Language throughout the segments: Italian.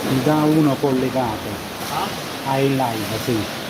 Mi dà uno collegato ai live, sì.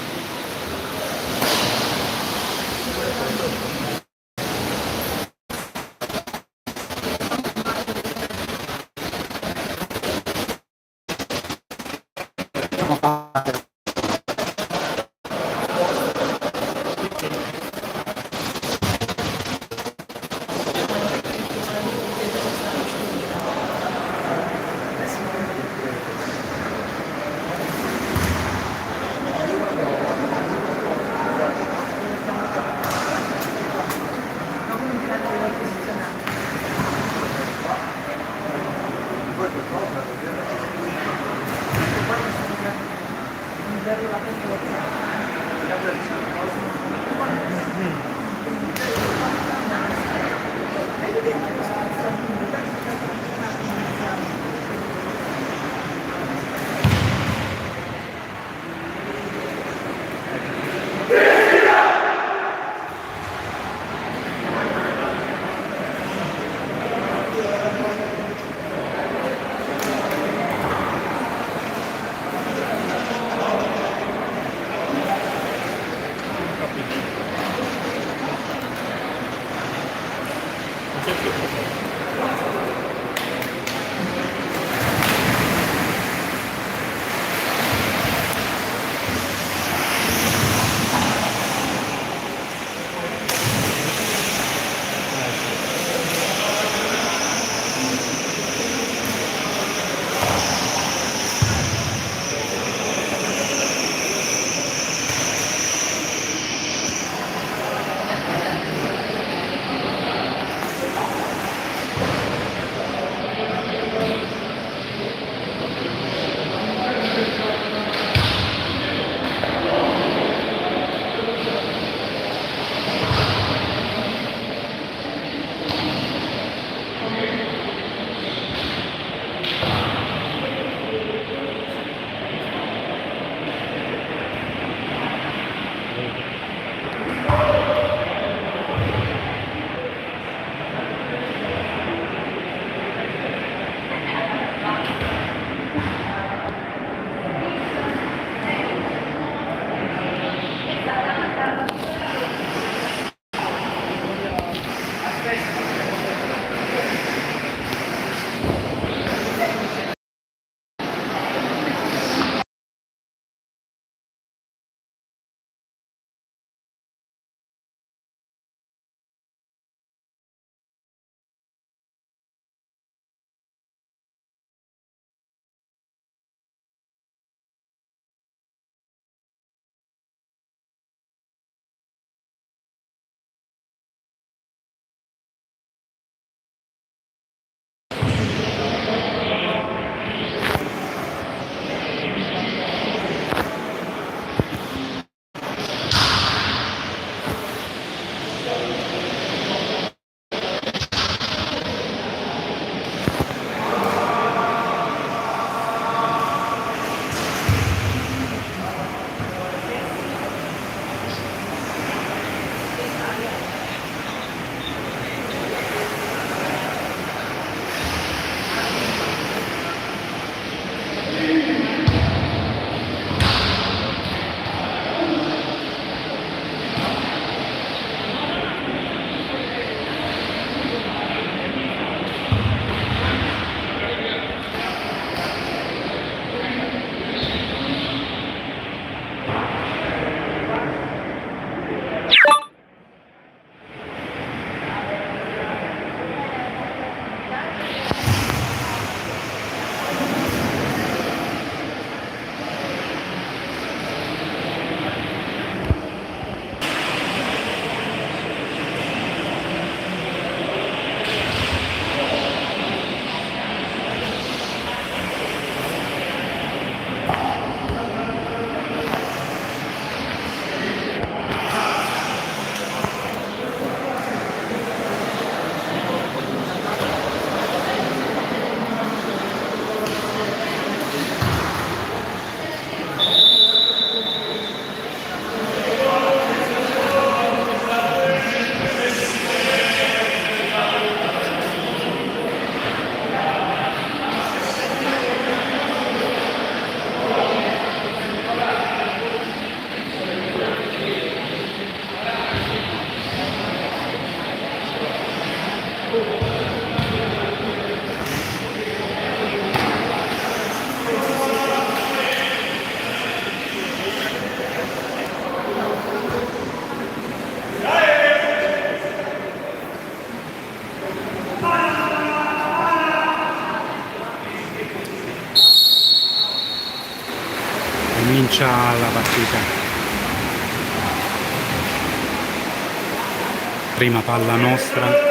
la partita. Prima palla nostra.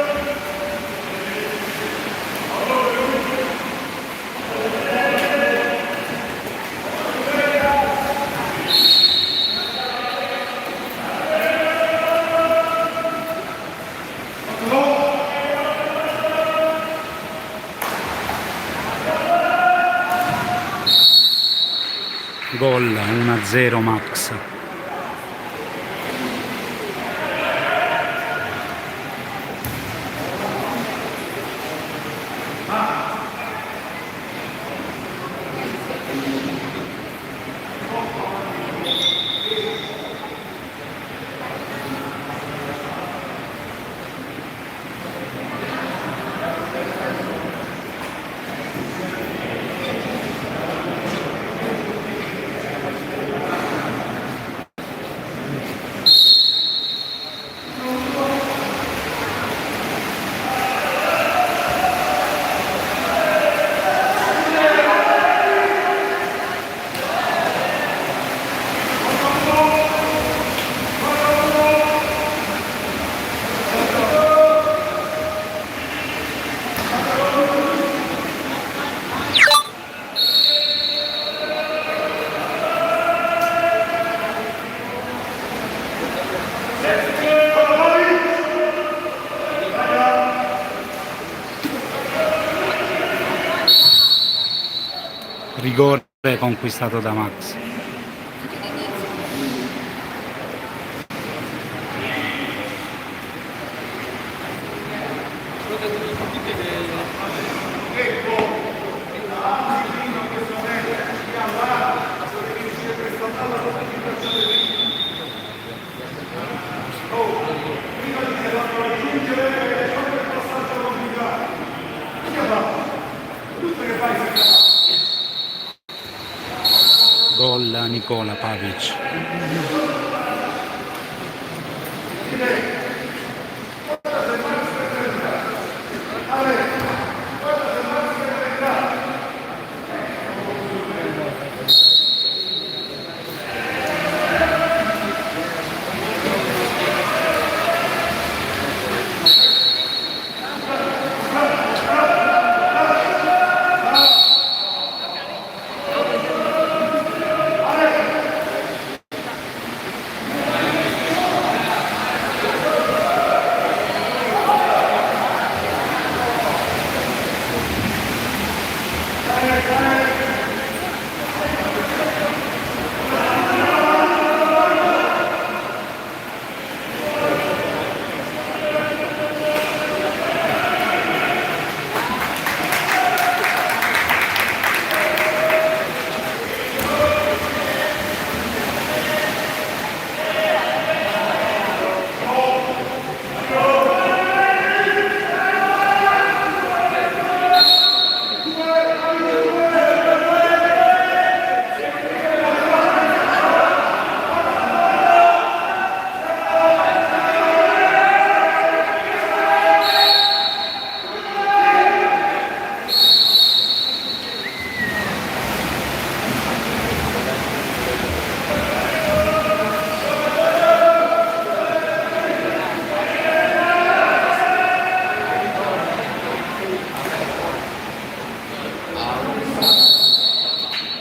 Gol 1-0 Max. Rigore conquistato da Max. Gol Nicola Pavic.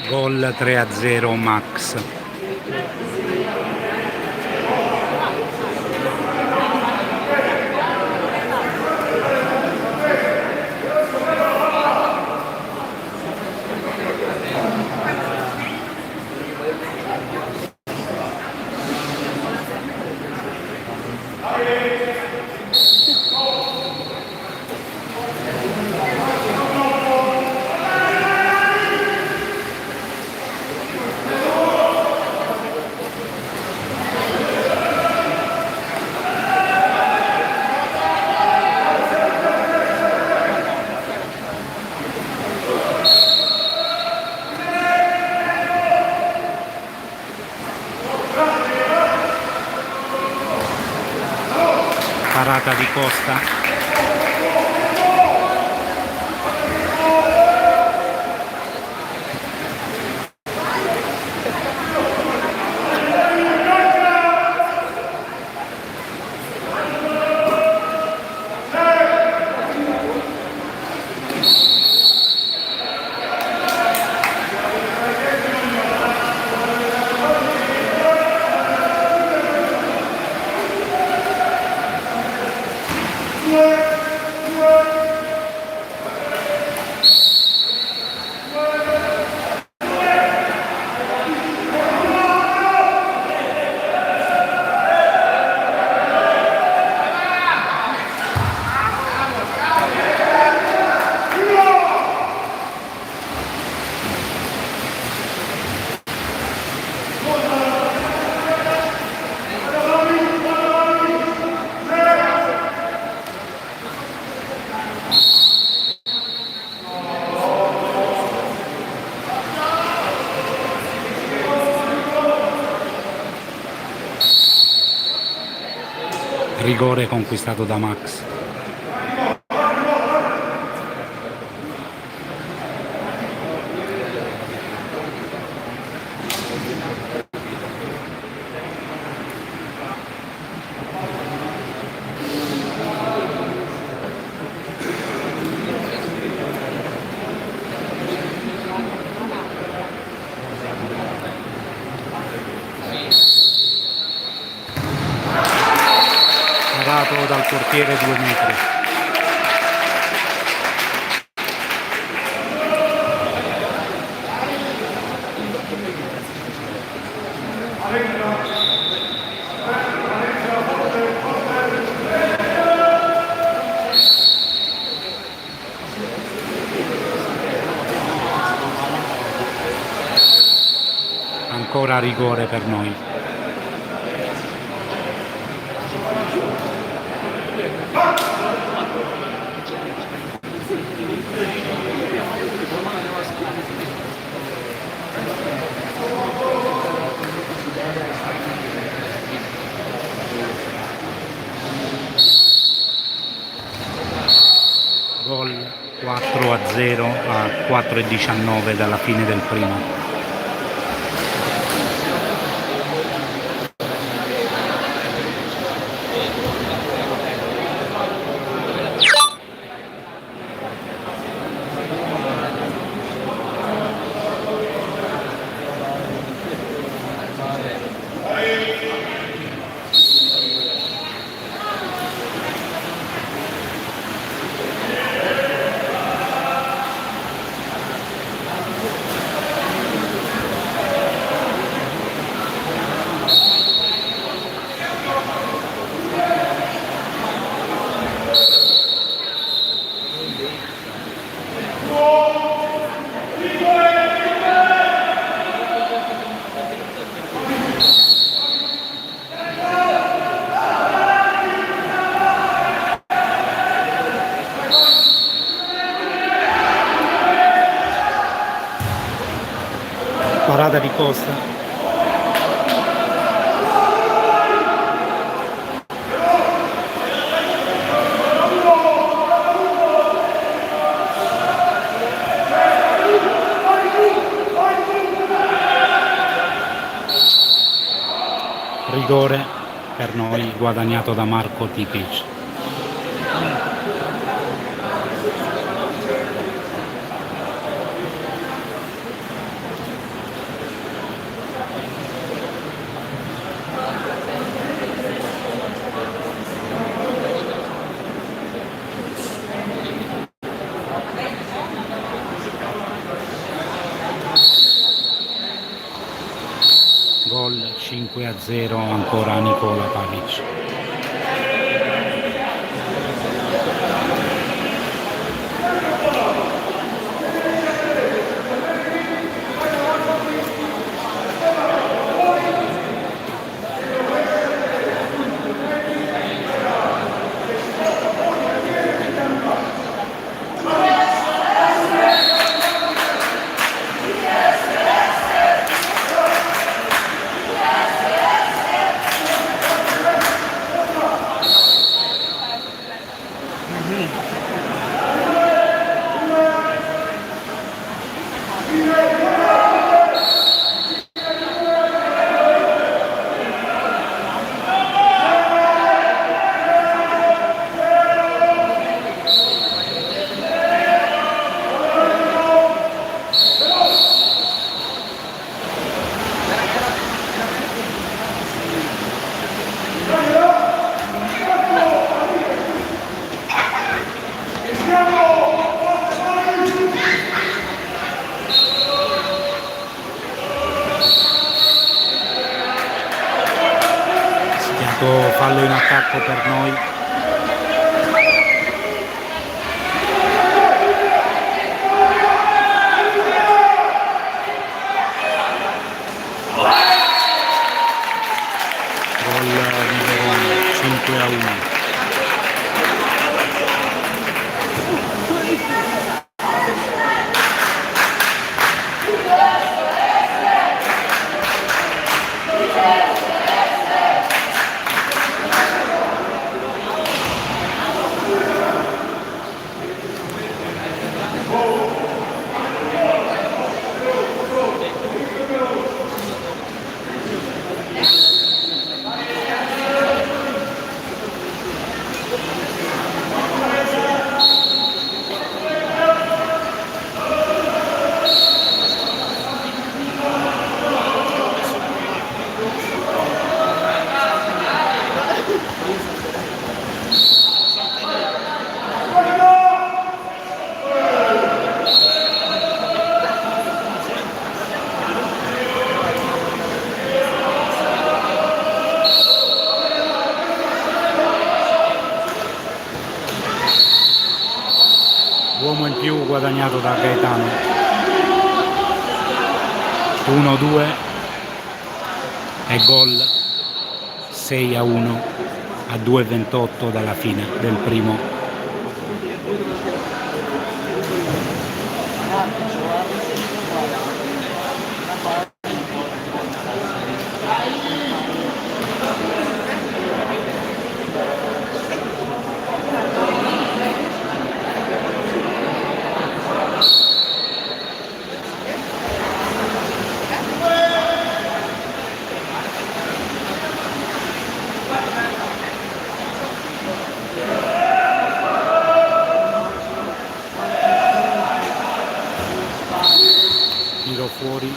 Gol 3-0 Max. Parata di Costa. Rigore conquistato da Max. Parato dal portiere 2 metri. Ancora rigore per noi. Gol 4-0 a 4:19 dalla fine del primo. Parata di Costa. Rigore per noi guadagnato da Marco Tipic. Gol 5-0 ancora Nicola Pavic. Fallo in attacco per noi. Gol di Verona 5-1. più guadagnato da Gaetano. 1-2 e gol. 6-1 a 2:28 dalla fine del primo. Tiro fuori.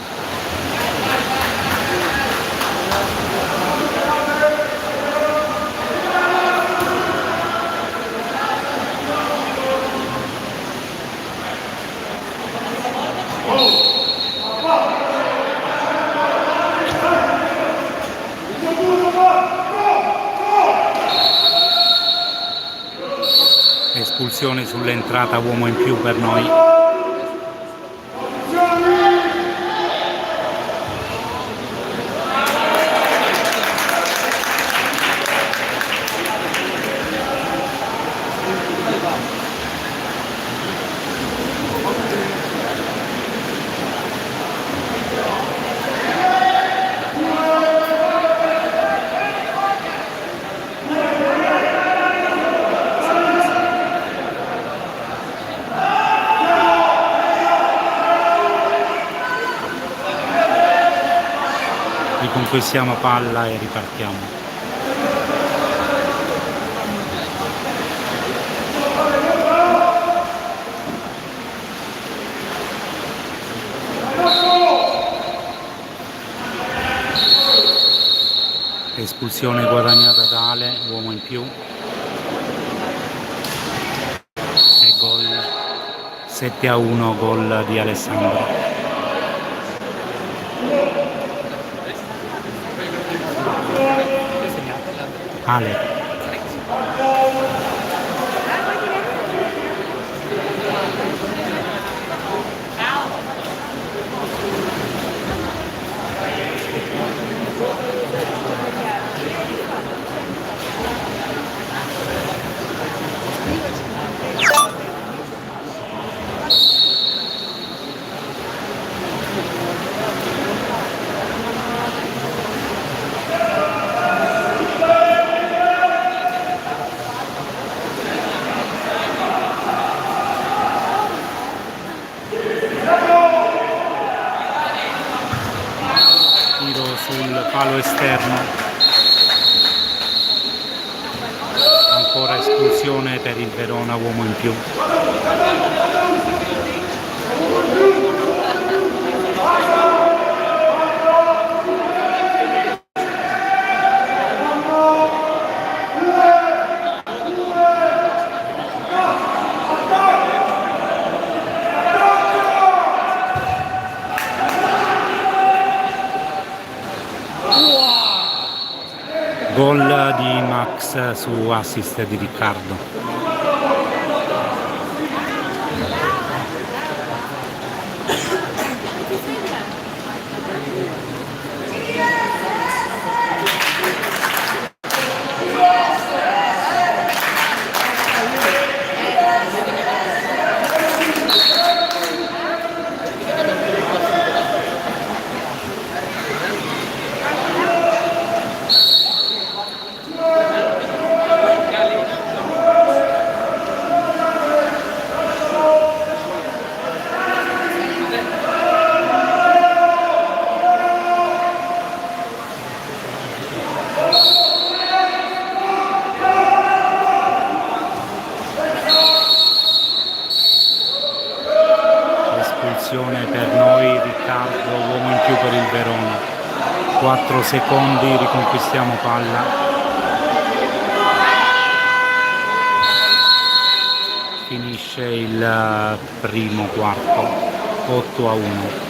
Espulsione sull'entrata, uomo in più per noi. Riconquistiamo palla e ripartiamo. Espulsione guadagnata da Ale, uomo in più. E gol. 7-1, gol di Alessandro. Ale. Sul palo esterno, ancora espulsione per il Verona, uomo in più. Gol di Max su assist di Riccardo. Per noi, Riccardo, uomo in più per il Verona. 4 secondi, riconquistiamo palla. Finisce il primo quarto, 8-1.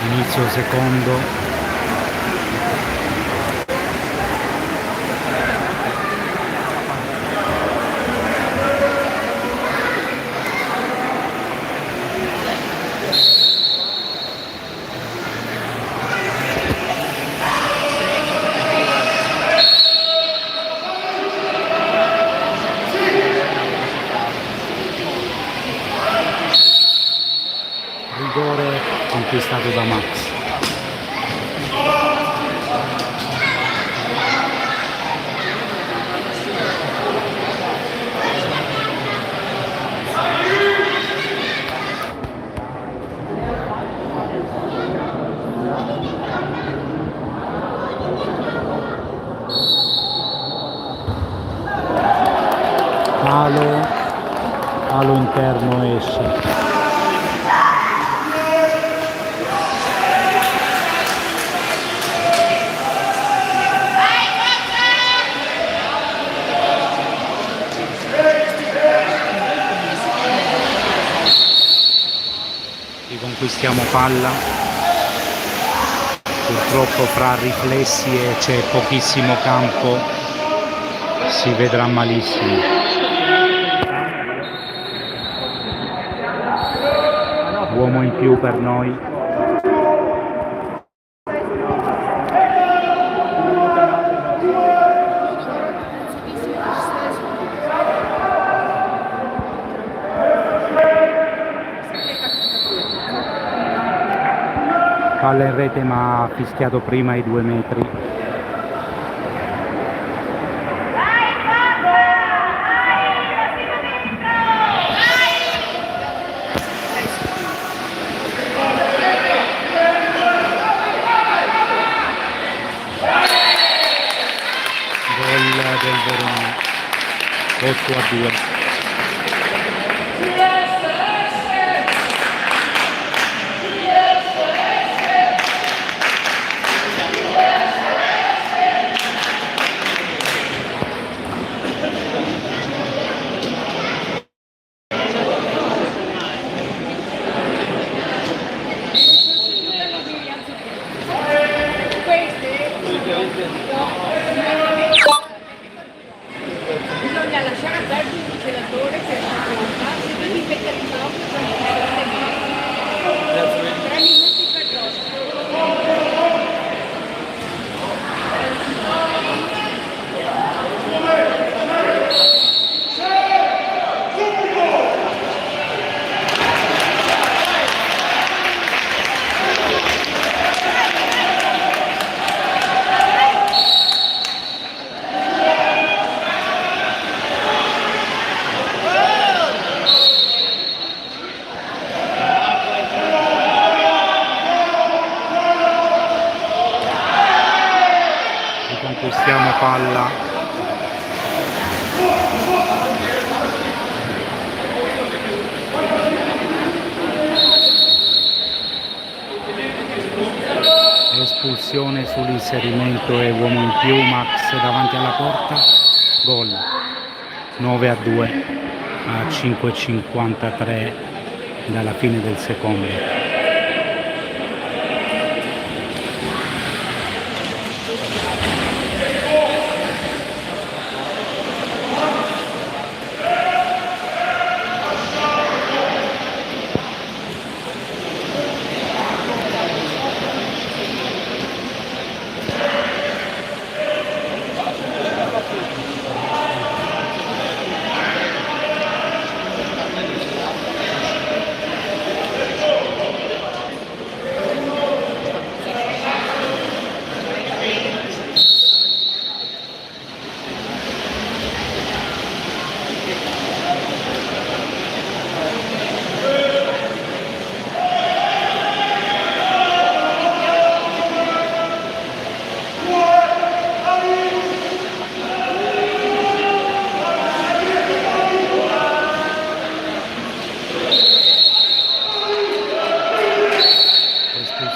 inizio secondo. Rigore conquistato da Max. Palo interno esce. Riconquistiamo palla, purtroppo fra riflessi e c'è pochissimo campo, si vedrà malissimo. Uomo in più per noi. Palla in rete ma ha fischiato prima i 2 metri. Gol del Verona, 8-2. Bisogna lasciare aperto il congelatore per la conta, se devi mettere in blocco sono 3 minuti per Riconquistiamo palla. Espulsione sull'inserimento e uomo in più, Max davanti alla porta, gol. 9-2 a 5:53 dalla fine del secondo.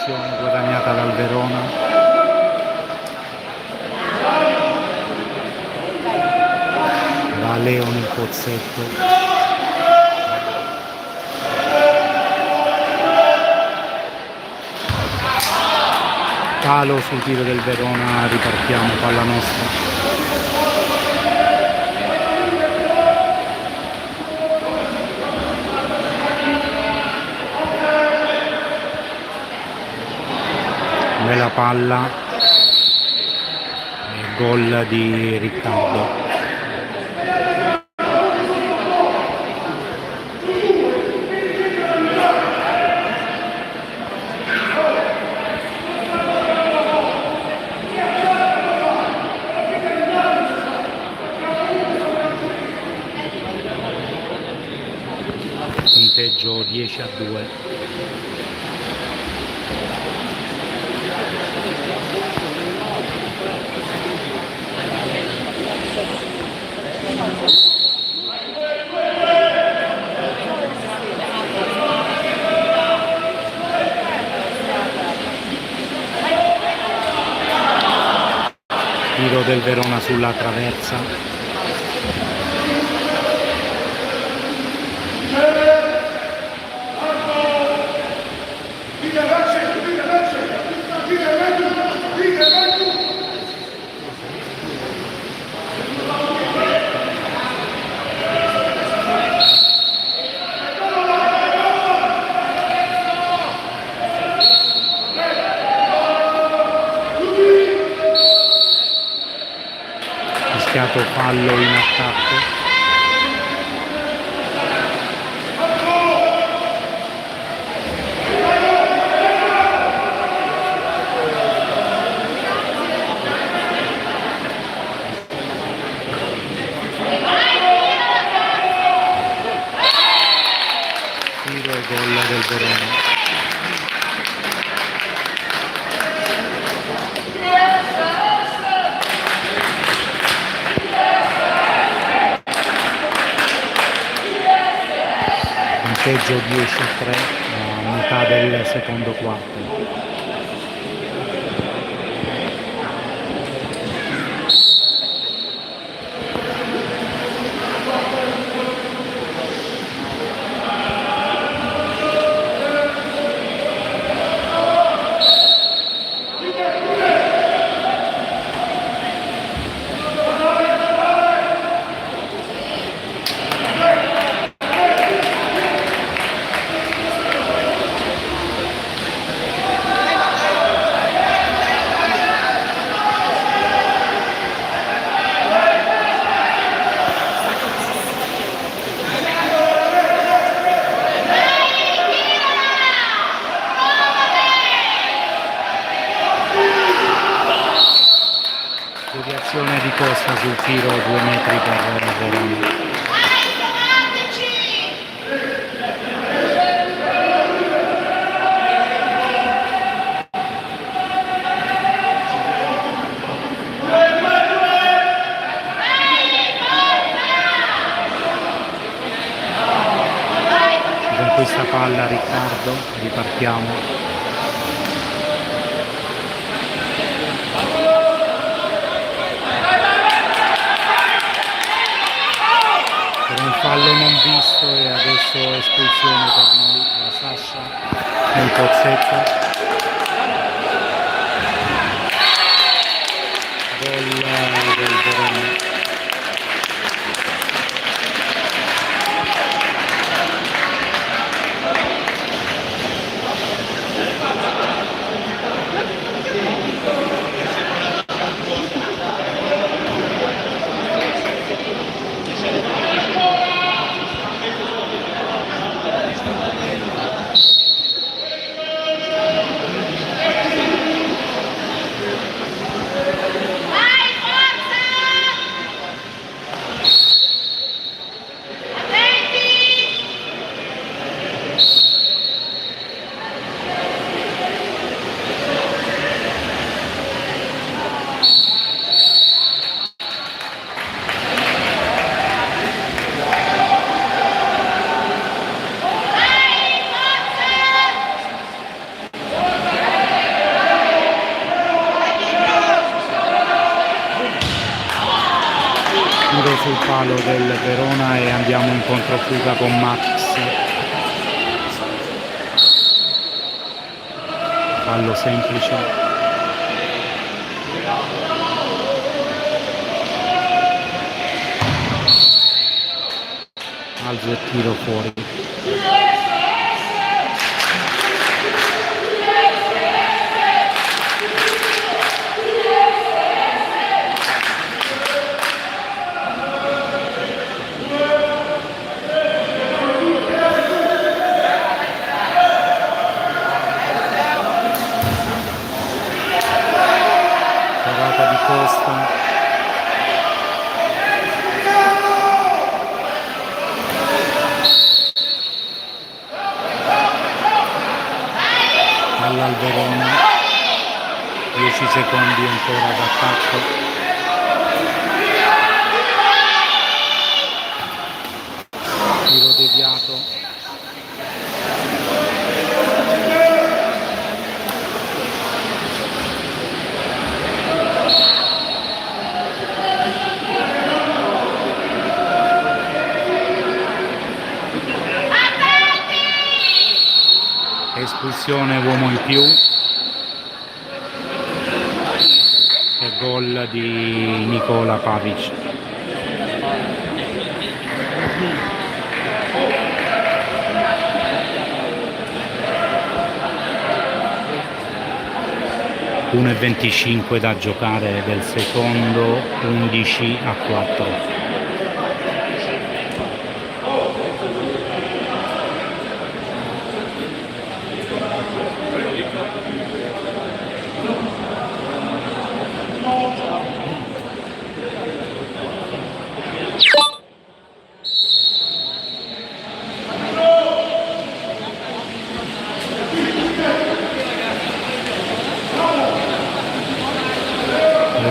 Guadagnata dal Verona. Va Leon il pozzetto. Palo sul tiro del Verona, ripartiamo, palla nostra. Bella palla e gol di Riccardo. Punteggio 10-2. Tiro del Verona sulla traversa. Fischiato fallo in attacco. Tiro e gol del Verona. Punteggio 10-3 a metà del secondo quarto. Deviazione di Costa sul tiro, 2 metri per Verona. Con questa palla Riccardo, ripartiamo. Fallo non visto e adesso espulsione per noi da Sasha nel pozzetto. Gol del Verona. Tiro sul palo del Verona e andiamo in controfuga con Max. Fallo semplice. balzo e tiro fuori. Parata di Costa. Palla al Verona, 10 secondi ancora d'attacco. Tiro deviato. Espulsione, uomo in più e gol di Nikola Pavic. Uno e 25 da giocare del secondo, 11-4.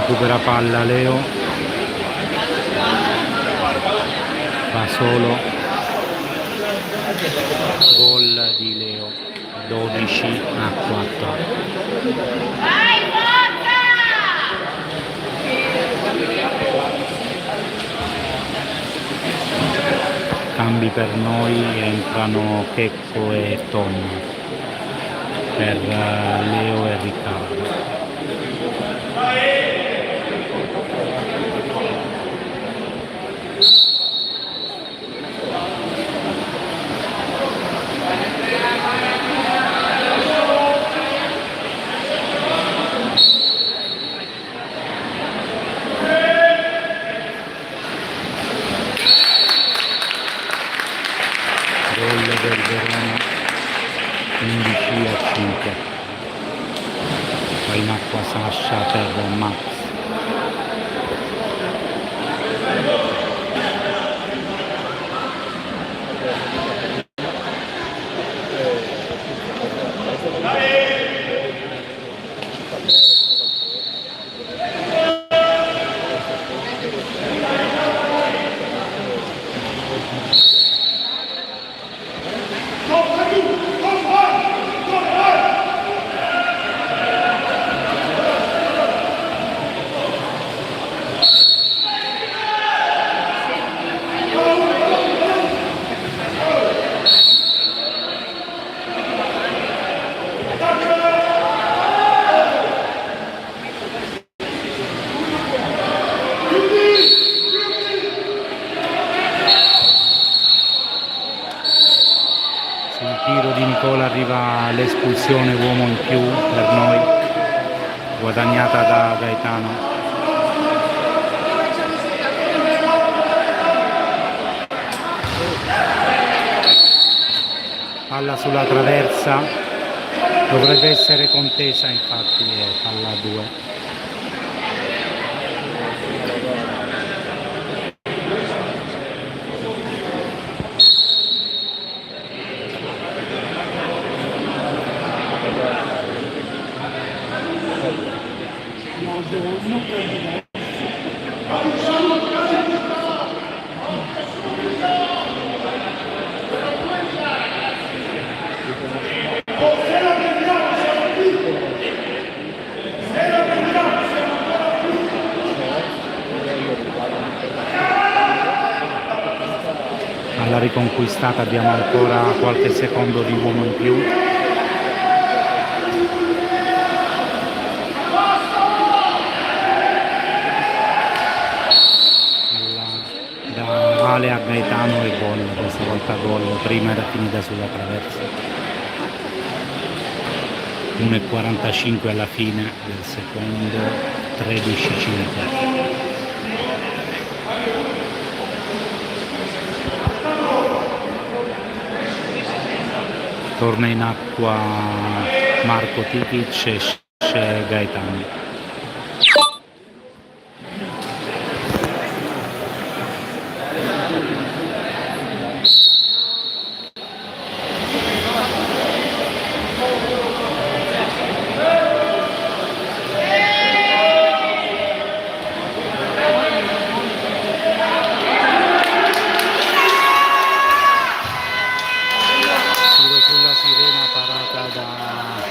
Recupera palla Leo, va solo, gol di Leo, 12-4. Cambi per noi, entrano Checco e Tom per Leo e Riccardo. Gol del Verona, 15-5. Va in acqua Sasha per Max. Sul tiro di Nicola arriva l'espulsione, uomo in più per noi, guadagnata da Gaetano. Palla sulla traversa, dovrebbe essere contesa, infatti è palla a 2. Alla riconquistata abbiamo ancora qualche secondo di uomo in più. Da uguale a Gaetano e gol, questa volta gol, prima era finita sulla traversa. 1,45 alla fine del secondo, 13-5. Torna in acqua Marco Tikic e esce Gaetano.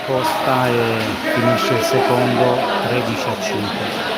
Costa e finisce il secondo 13-5.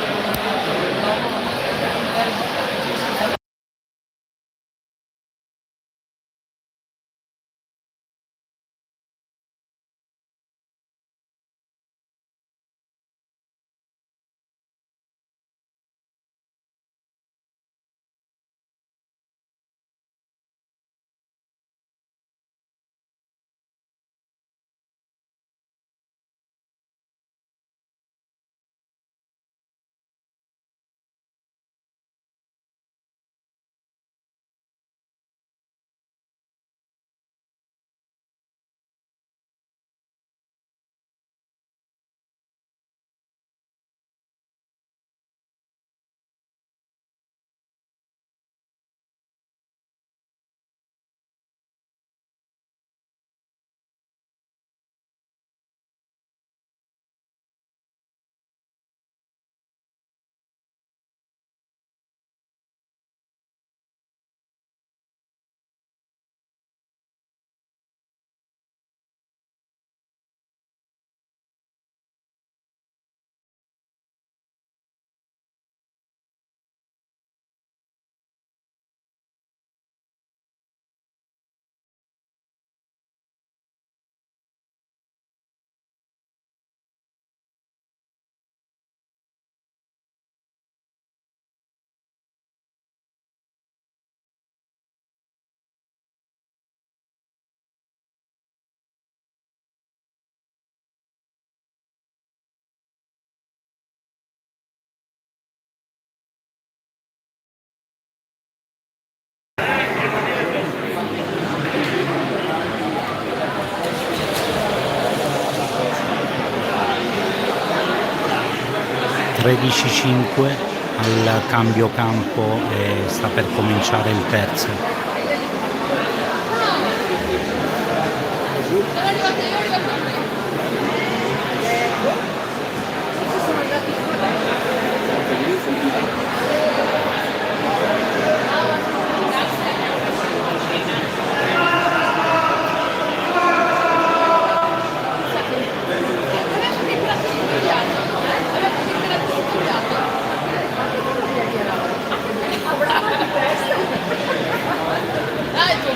(13-5) al cambio campo e sta per cominciare il terzo.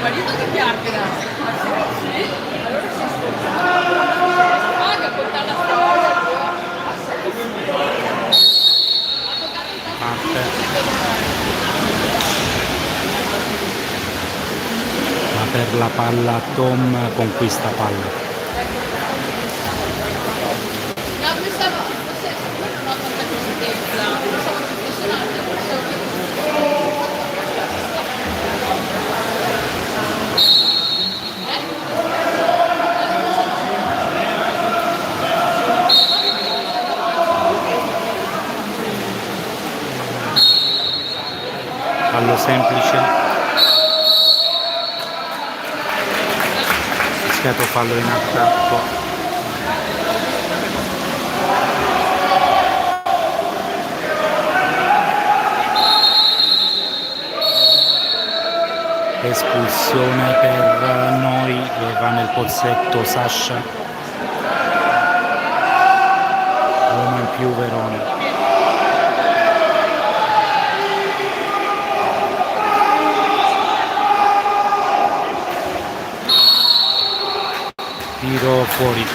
Marito che chiacchiera. Sì? Allora si paga portare la storia. Ma per la palla Tom conquista palla. No, pensavo fosse una tanta coincidenza. Pensavo che fosse un'altra persona. Fallo semplice, fischiato fallo in attacco. Espulsione per noi e va nel pozzetto Sasha, uomo in più Verona. Tiro fuori.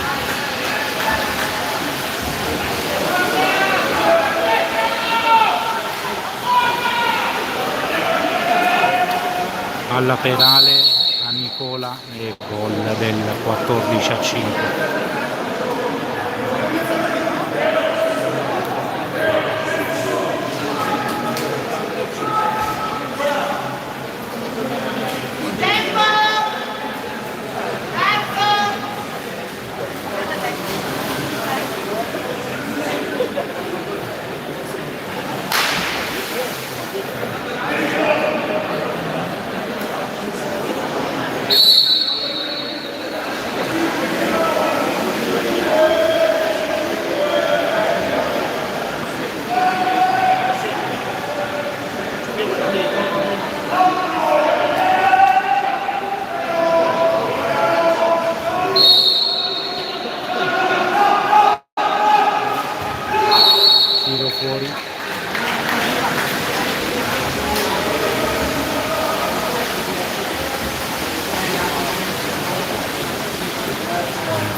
Palla perale a Nicola e gol del 14-5. Tiro fuori.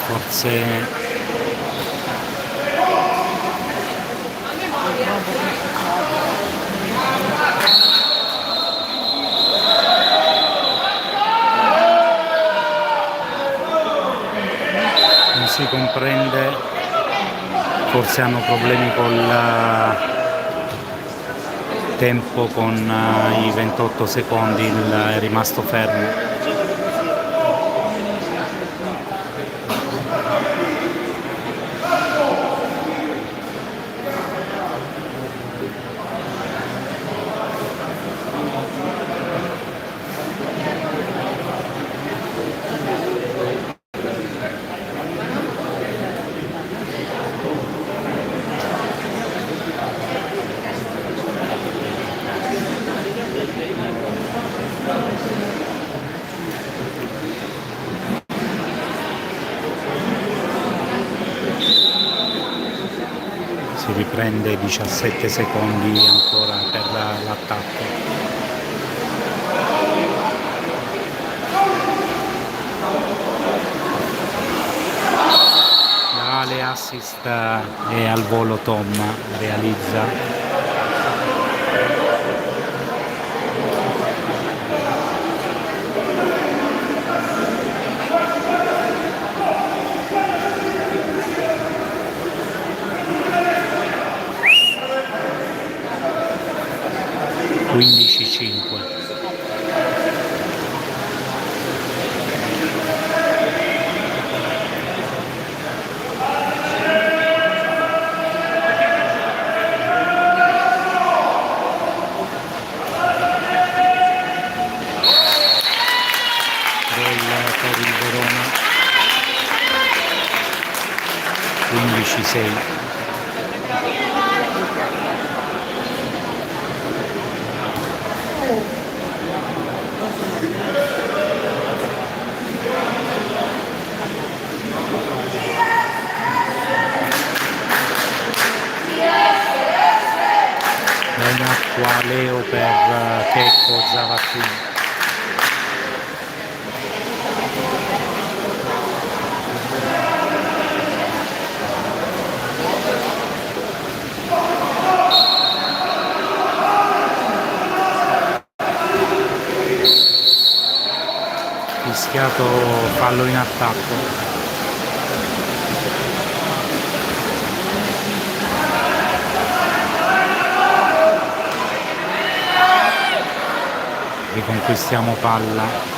Forse non si comprende, forse hanno problemi col tempo, con i 28 secondi è rimasto fermo. Si riprende 17 secondi ancora per l'attacco. Le assist e al volo Tom realizza. Per il Verona, 15-6. Va in acqua Leo per Checco Zavattini. Fischiato fallo in attacco. Riconquistiamo palla.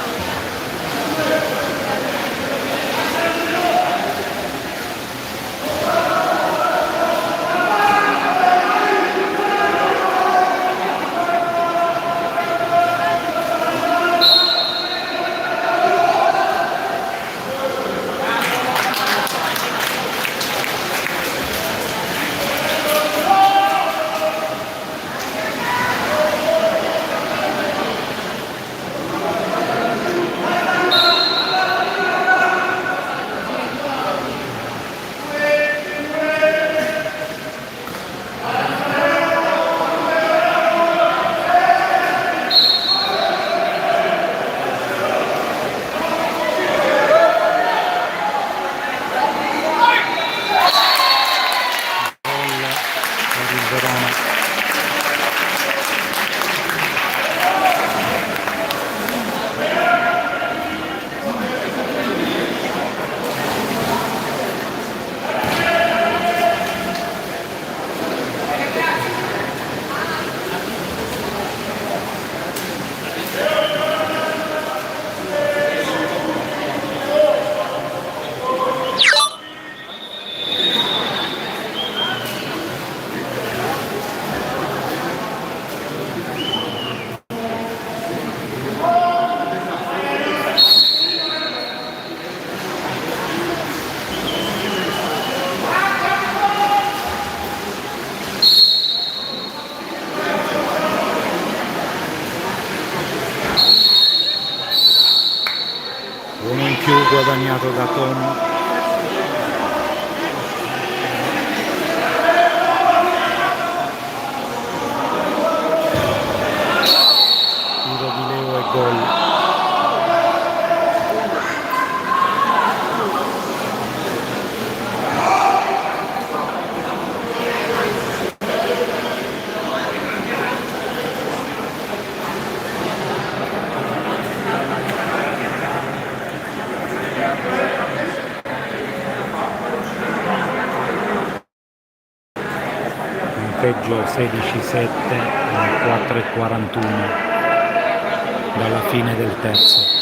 punteggio 16-7 a 4,41 dalla fine del terzo.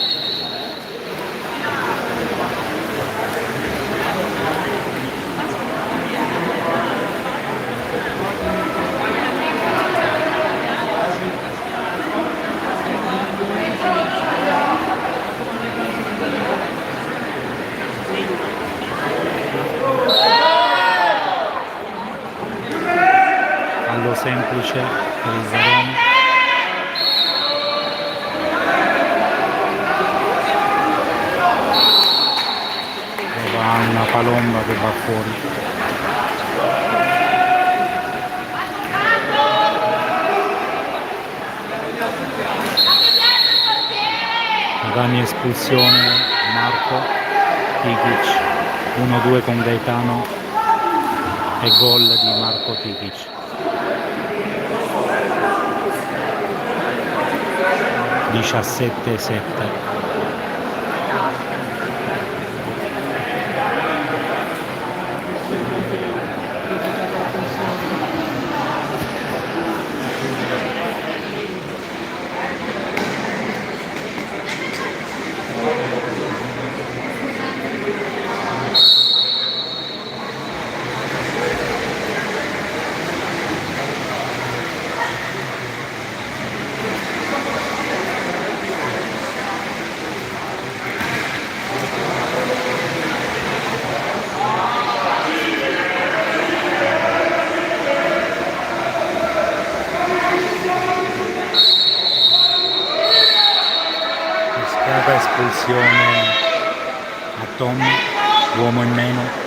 Fallo semplice per il Verona. Trova una palomba che va fuori. Magani espulsione Marco Tikic, 1-2 con Gaetano e gol di Marco Tikic. (17-7). Espulsione a Tommy, uomo in meno.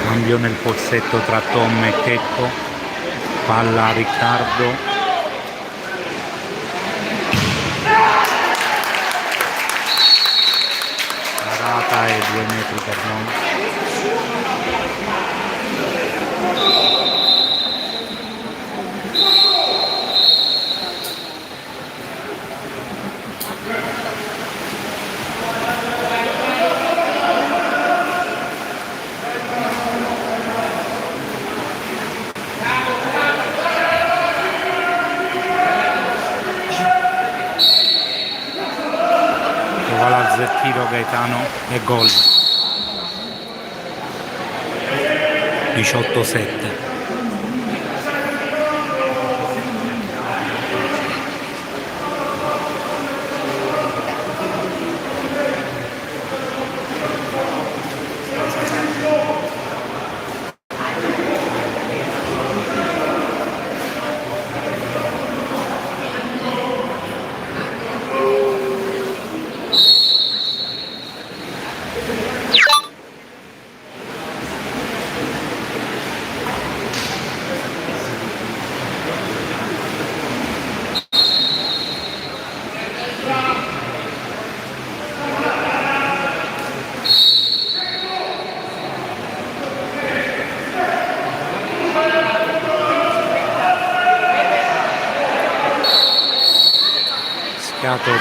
Cambio nel pozzetto tra Tom e Checco, palla a Riccardo, parata e 2 metri per noi. Tiro Gaetano e gol. 18-7.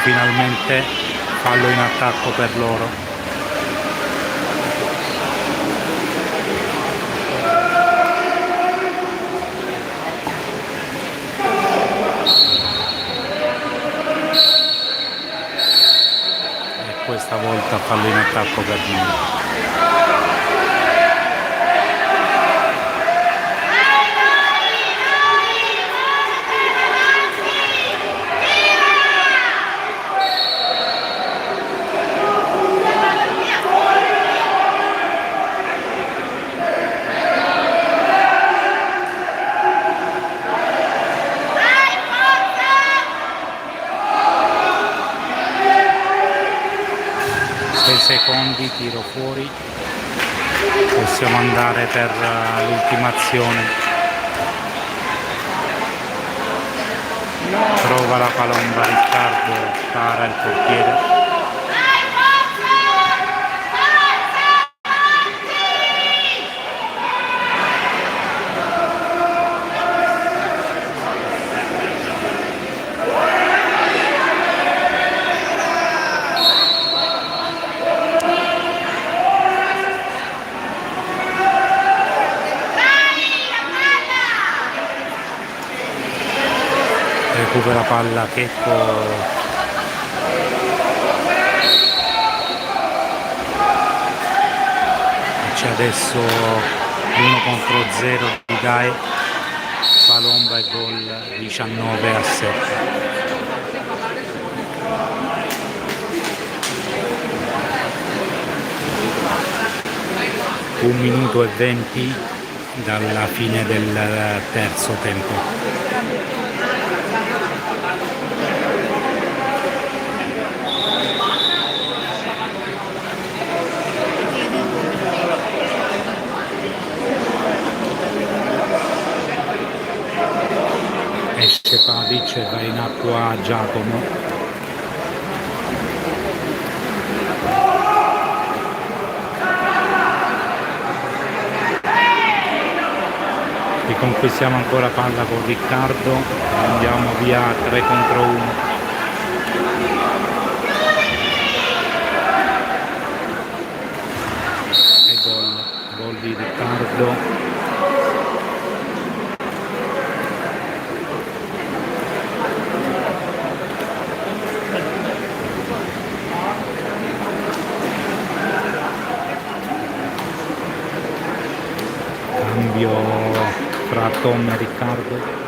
Finalmente fallo in attacco per loro. E questa volta fallo in attacco per noi. Secondi, tiro fuori, possiamo andare per l'ultimazione. Trova la palomba Riccardo, para il portiere. Recupera palla Checco, c'è adesso 1 contro 0 di Gae, palomba e gol 19-7. 1 minuto e 20 dalla fine del terzo tempo. Esce Pavic e va in acqua Giacomo. Riconquistiamo ancora palla con Riccardo, andiamo via 3 contro 1. E gol di Riccardo. Fra Tom e Riccardo.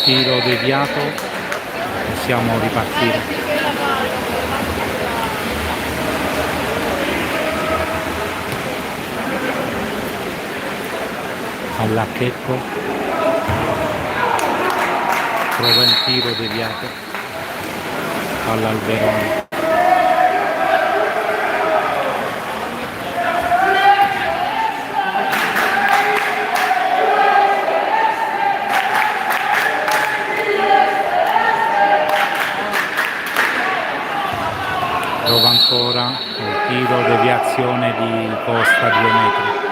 Tiro deviato, possiamo ripartire. Alla Checco, prova il tiro deviato, palla al Verona. Prova ancora il tiro deviazione di Costa 2 metri.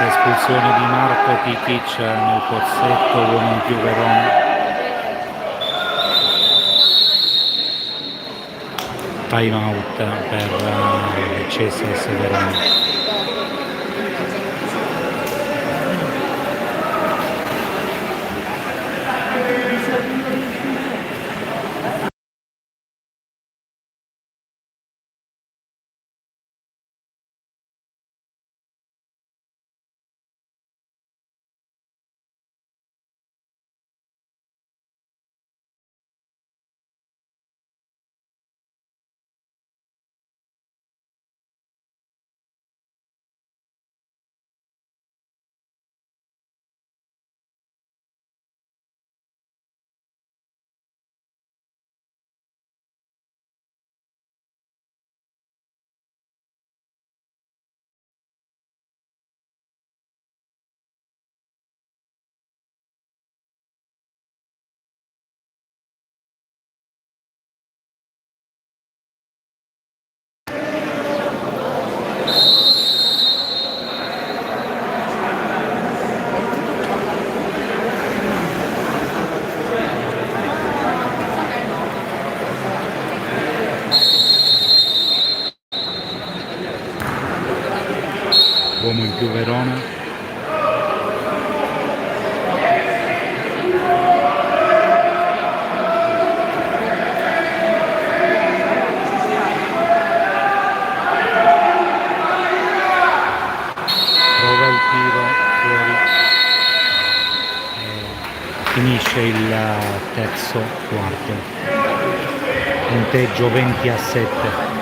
Espulsione di Marco Tikic nel pozzetto, uomo in più Verona. Time out per CSS Verona. Uomo in più Verona. terzo quarto, punteggio 20-7.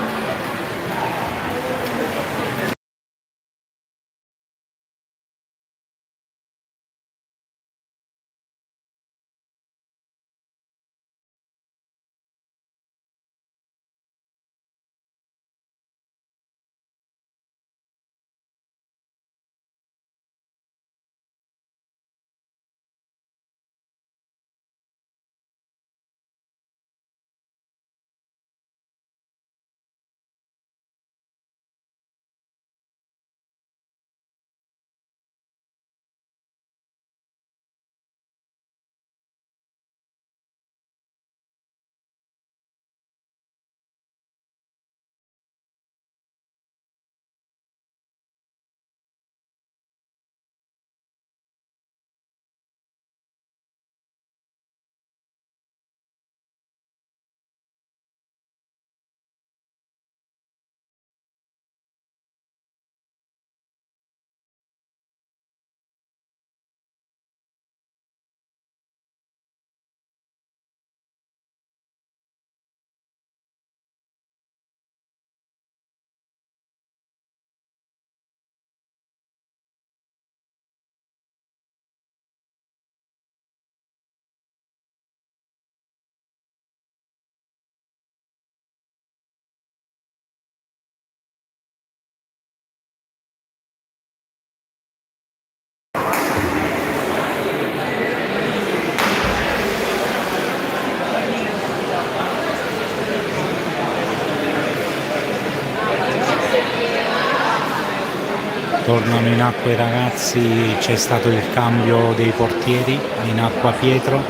Tornano in acqua i ragazzi, c'è stato il cambio dei portieri, in acqua Pietro.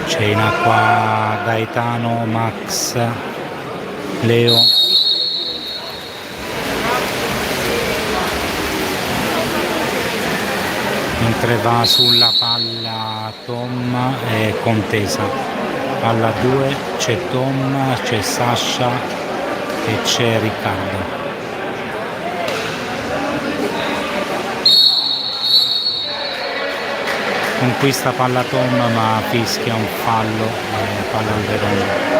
C'è in acqua Gaetano, Max, Leo. Mentre va sulla palla Tom e Contesa. Palla 2, c'è Tom, c'è Sasha e c'è Riccardo. Conquista palla Tom ma fischia un fallo, palla al Verona.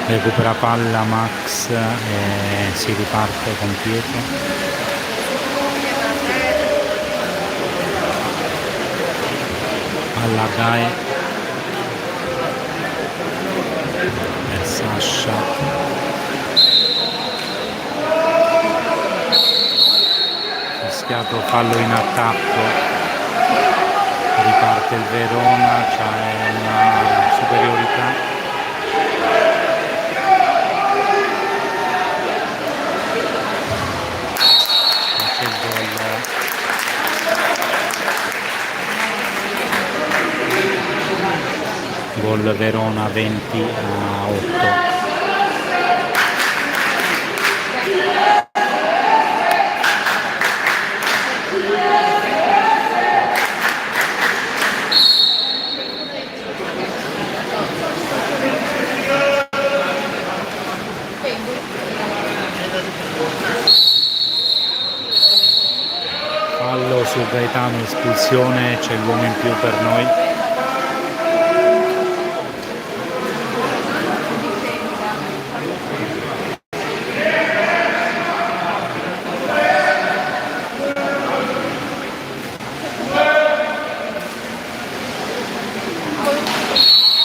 Recupera palla Max e si riparte con Pietro. Palla Gae per Sasha. Fischiato fallo in attacco. Riparte il Verona, c'è una superiorità. Gol Verona 20-8. Fallo su Gaetano, espulsione, c'è l'uomo in più per noi.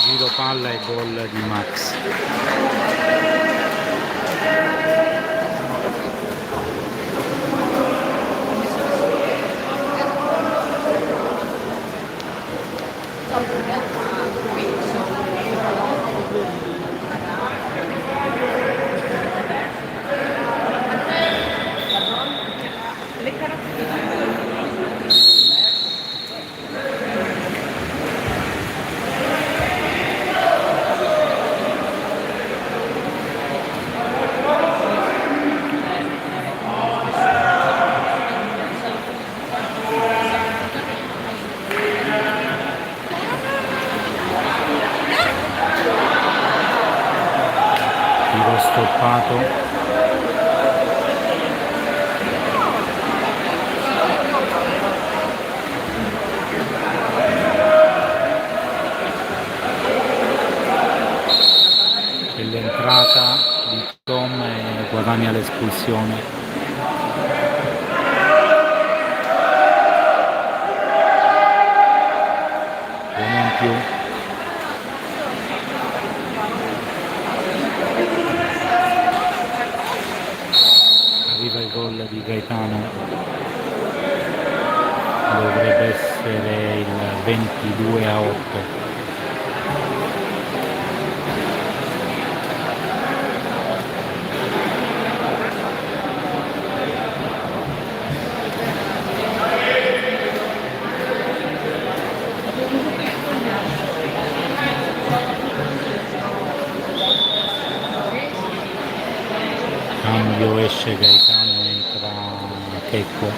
Giro palla e gol di Max. stoppato. L'entrata di Tom e guadagna l'espulsione. Uomo in più. Arriva il gol di Gaetano, dovrebbe essere il 22-8. Cambio, esce Gaetano, entra Checco.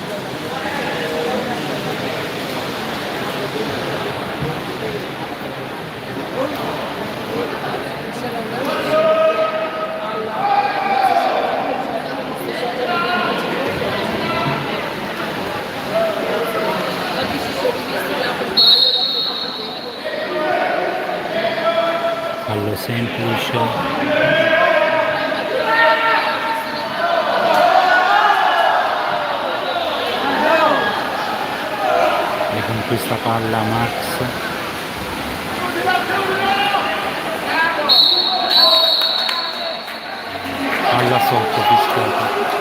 Fallo semplice. Questa palla Max, palla sotto, fischiata.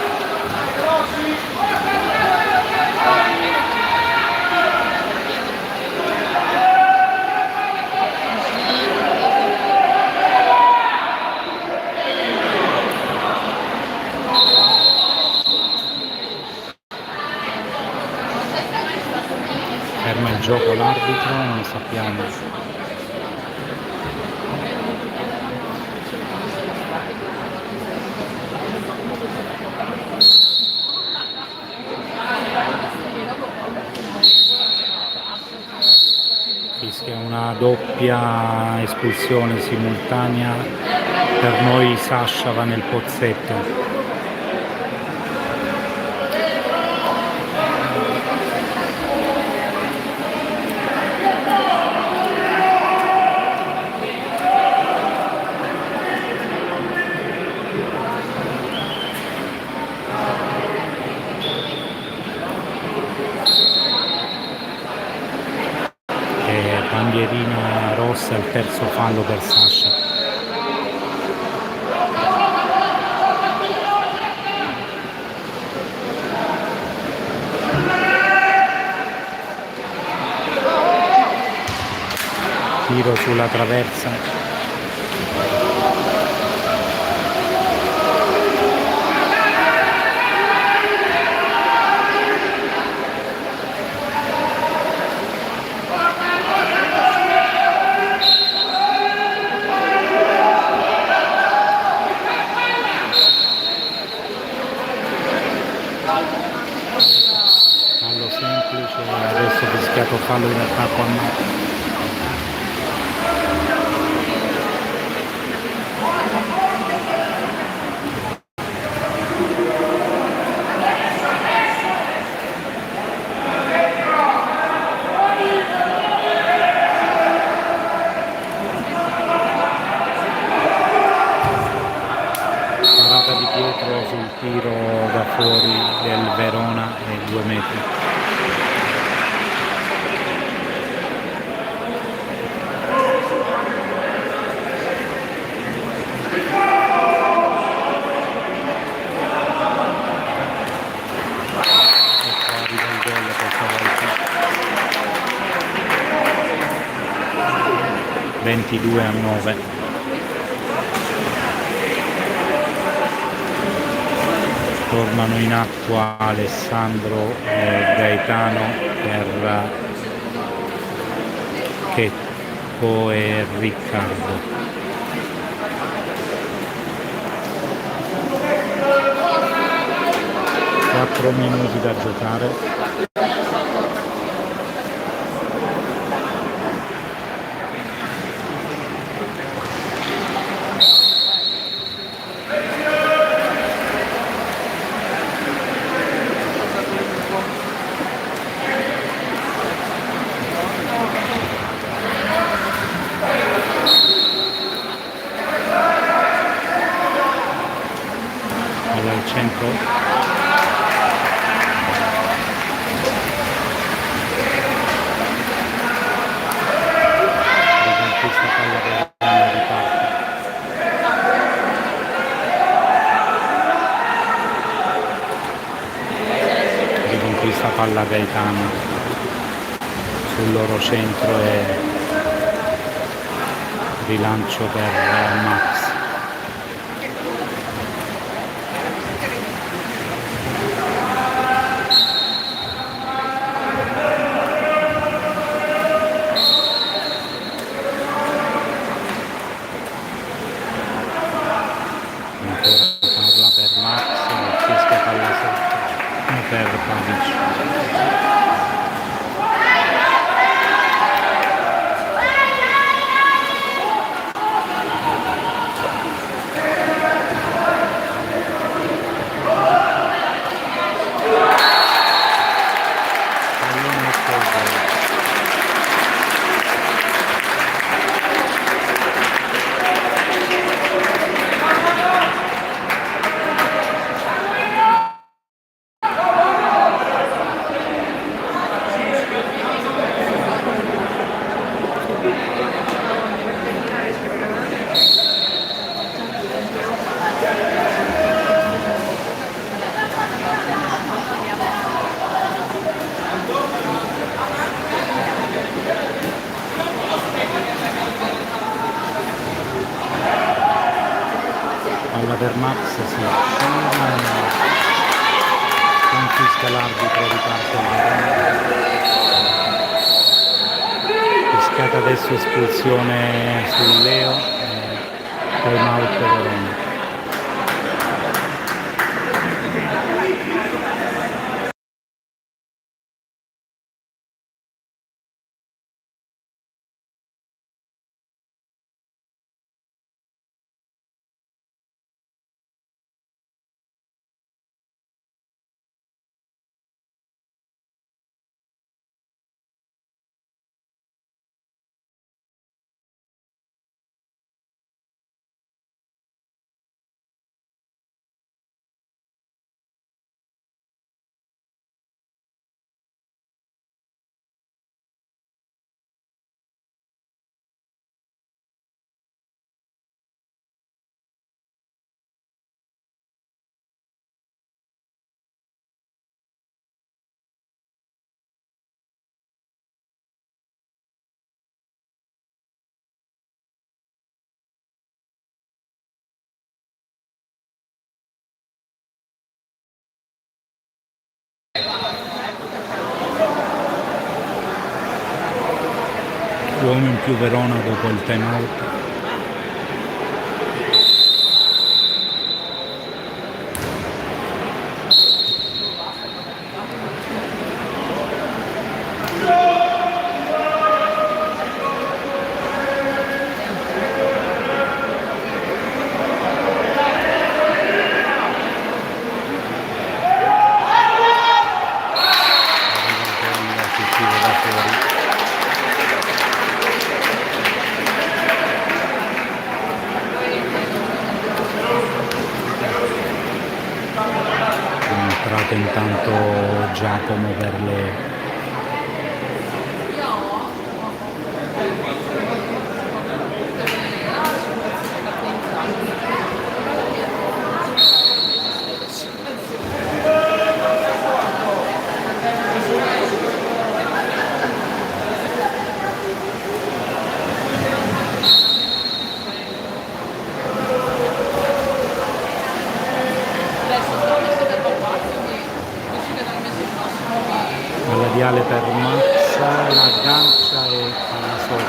Ferma il gioco l'arbitro, non sappiamo. Fischia una doppia espulsione simultanea, per noi Sasha va nel pozzetto. Bandierina rossa, il terzo fallo per Sasha. Tiro sulla traversa. Fallo semplice, adesso fischiato fallo in attacco a Max. Parata di Pietro sul tiro da fuori del Verona e 2 metri. Ecco, arriva il gol questa volta. 22-9. Tornano in acqua Alessandro e Gaetano per Checco e Riccardo. Quattro minuti da giocare. Palla Gaetano sul loro centro e rilancio per Max. Palla per Max, fischia palla sotto per Pavic. Pallone e poi gol. Palla per Max, si scena e confisca l'arbitro, riparte fischiata adesso espulsione su Leo e time out Verona. Uomo in più Verona dopo il time out. Entrato intanto Giacomo per le Viale per Max, l'aggancia e palla sotto.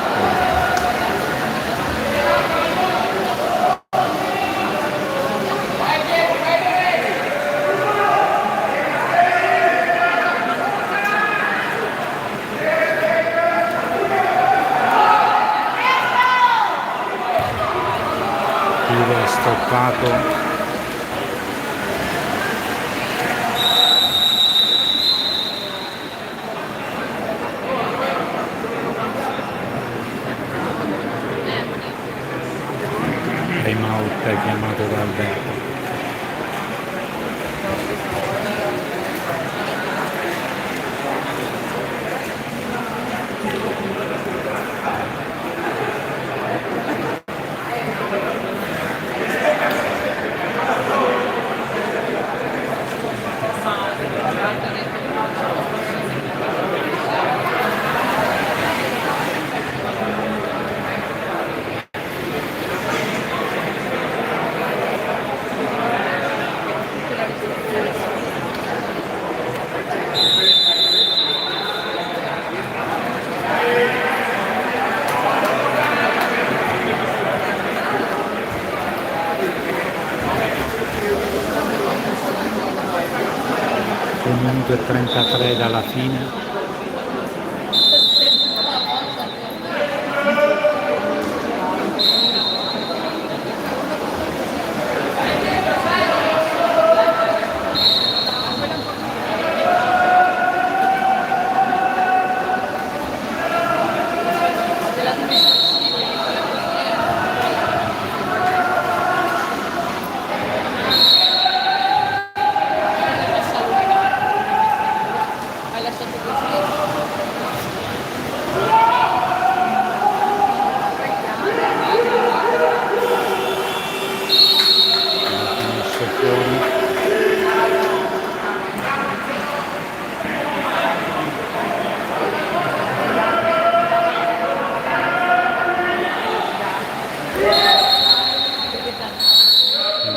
Tiro è stoppato. Time out chiamato da Alberto. 5:33 dalla fine. Finisce fuori.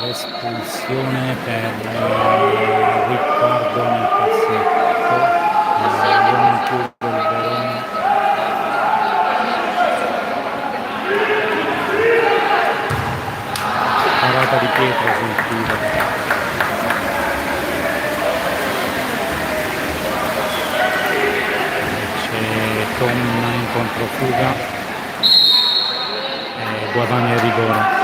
L'espulsione per Riccardo nel passetto, l'uomo più del Verona. Parata di Pietro sul tiro. C'è Tonna in controfuga e guadagna il rigore.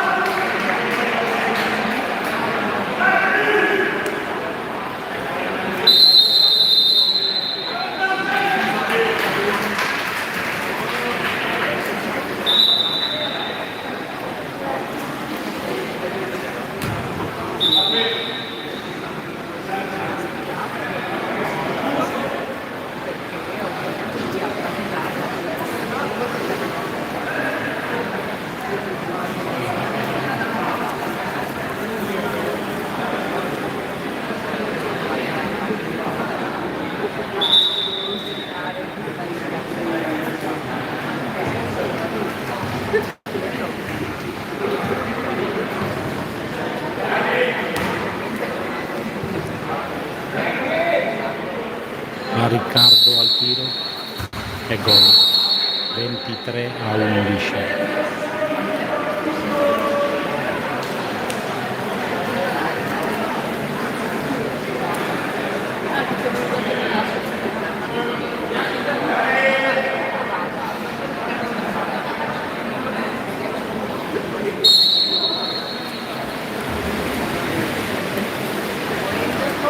Riccardo al tiro e gol, 23-11.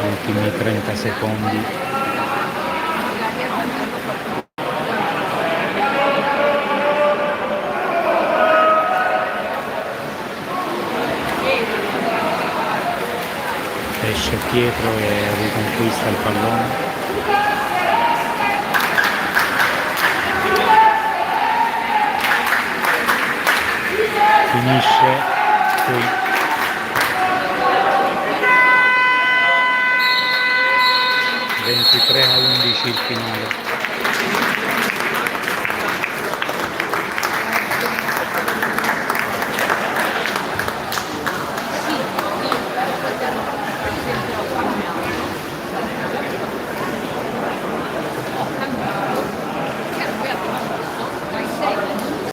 Ultimi 30 secondi. Esce Pietro e riconquista il pallone. Finisce qui. 23-11 il finale.